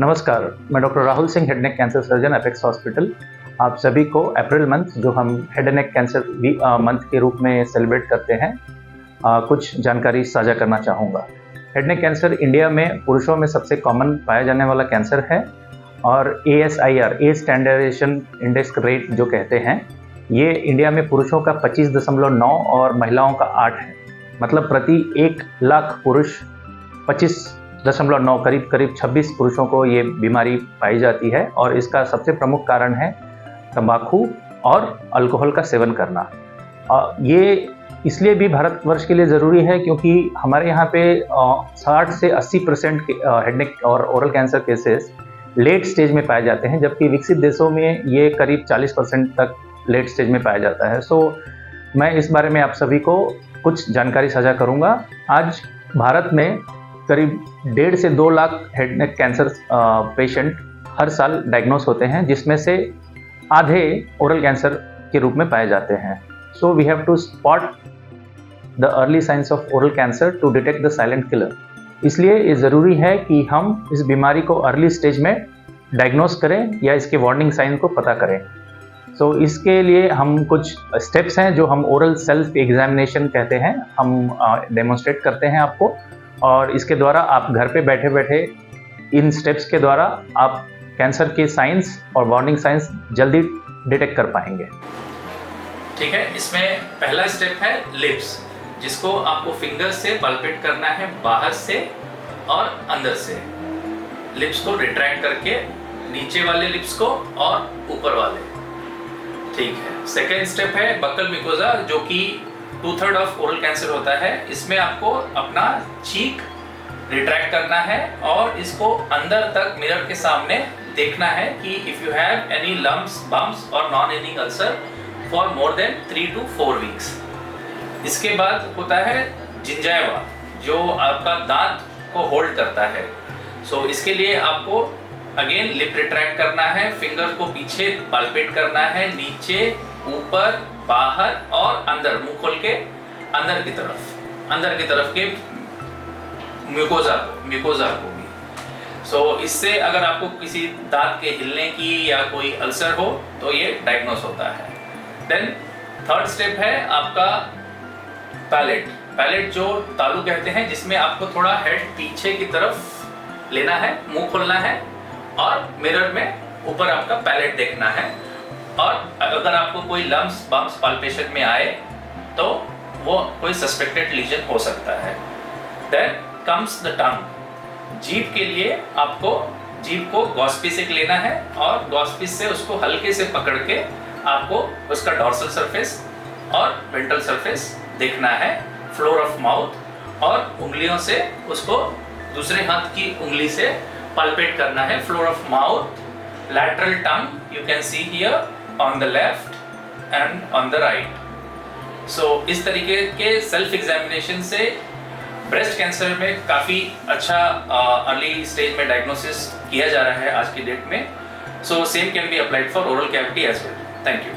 नमस्कार, मैं doctor Rahul Singh, head neck cancer surgeon, apex hospital. आप सभी को अप्रैल मंथ, जो हम हेड नेक कैंसर मंथ के रूप में सेलिब्रेट करते हैं, कुछ जानकारी साझा करना चाहूँगा। हेड नेक कैंसर इंडिया में पुरुषों में सबसे कॉमन पाया जाने वाला कैंसर है और ASIR, age standardization index rate जो कहते हैं, ये इंडिया में पुरुषों का 25.9 और महिलाओं का 8 है। मतलब प्रति 1 लाख पुरुष 25.9, करीब 26 पुरुषों को ये बीमारी पाई जाती है और इसका सबसे प्रमुख कारण है तंबाकू और अल्कोहल का सेवन करना। ये इसलिए भी भारतवर्ष के लिए ज़रूरी है क्योंकि हमारे यहाँ पे 60 से 80% के हेड नेक और oral cancer cases late stage में पाए जाते हैं, जबकि विकसित देशों में ये करीब 40% तक लेट स्टेज में पाया जाता है। सो मैं इस बारे में आप सभी को कुछ जानकारी साझा करूँगा। आज भारत में करीब 1.5 से 2 lakh head neck cancer patient हर साल डायग्नोस होते हैं, जिसमें से आधे ओरल कैंसर के रूप में पाए जाते हैं। So we have to spot the early signs of oral cancer to detect the silent killer. इसलिए ये ज़रूरी है कि हम इस बीमारी को अर्ली स्टेज में डायग्नोस करें या इसके वार्निंग साइन को पता करें। सो इसके लिए हम कुछ स्टेप्स हैं जो हम ओरल सेल्फ एग्जामिनेशन कहते हैं, हम डेमोन्स्ट्रेट करते हैं आपको, और इसके द्वारा आप घर पे बैठे बैठे इन स्टेप्स के द्वारा आप कैंसर के साइंस और वार्निंग साइंस जल्दी डिटेक्ट कर पाएंगे। ठीक है, इसमें पहला स्टेप है लिप्स, जिसको आपको फिंगर से पल्पेट करना है, बाहर से और अंदर से। लिप्स को रिट्रैक्ट करके नीचे वाले लिप्स को और ऊपर वाले। ठीक है, सेकेंड स्टेप है बकल मिकोजा, जो कि 2/3 ऑफ ओरल कैंसर होता है। इसमें आपको अपना चीक रिट्रैक्ट करना है और इसको अंदर तक मिरर के सामने देखना है कि if you have any lumps, bumps और non healing ulcer for more than 3 to 4 weeks. इसके बाद होता है जिंजाइवा, जो आपका दांत को होल्ड करता है। सो इसके लिए आपको अगेन लिप रिट्रैक्ट करना है, फिंगर को पीछे पल्पेट करना है, नीचे, ऊपर, बाहर और अंदर, मुंह खोल के अंदर की तरफ के म्यूकोजा को भी। सो इससे अगर आपको किसी दांत के हिलने की या कोई अल्सर हो तो ये डायग्नोस होता है। देन थर्ड स्टेप है आपका पैलेट, जो तालू कहते हैं, जिसमें आपको थोड़ा हेड पीछे की तरफ लेना है, मुंह खोलना है और मिरर में ऊपर आपका पैलेट देखना है। और अगर आपको कोई लम्प्स, बम्प्स पाल्पेशन में आए तो वो कोई सस्पेक्टेड लीजन हो सकता है। Then comes the tongue. जीभ के लिए आपको जीभ को गॉस से लेना है और गॉस से उसको हल्के से पकड़ के आपको उसका डॉर्सल सरफेस और वेंट्रल सरफेस देखना है, फ्लोर ऑफ माउथ, और उंगलियों से उसको दूसरे हाथ की उंगली से पल्पेट करना है, floor of mouth, lateral tongue you can see here on the left and on the right. So इस तरीके के सेल्फ एग्जामिनेशन से ब्रेस्ट कैंसर में काफ़ी अच्छा अर्ली स्टेज में डायग्नोसिस किया जा रहा है आज की डेट में। So same can be applied for oral cavity as well. Thank you.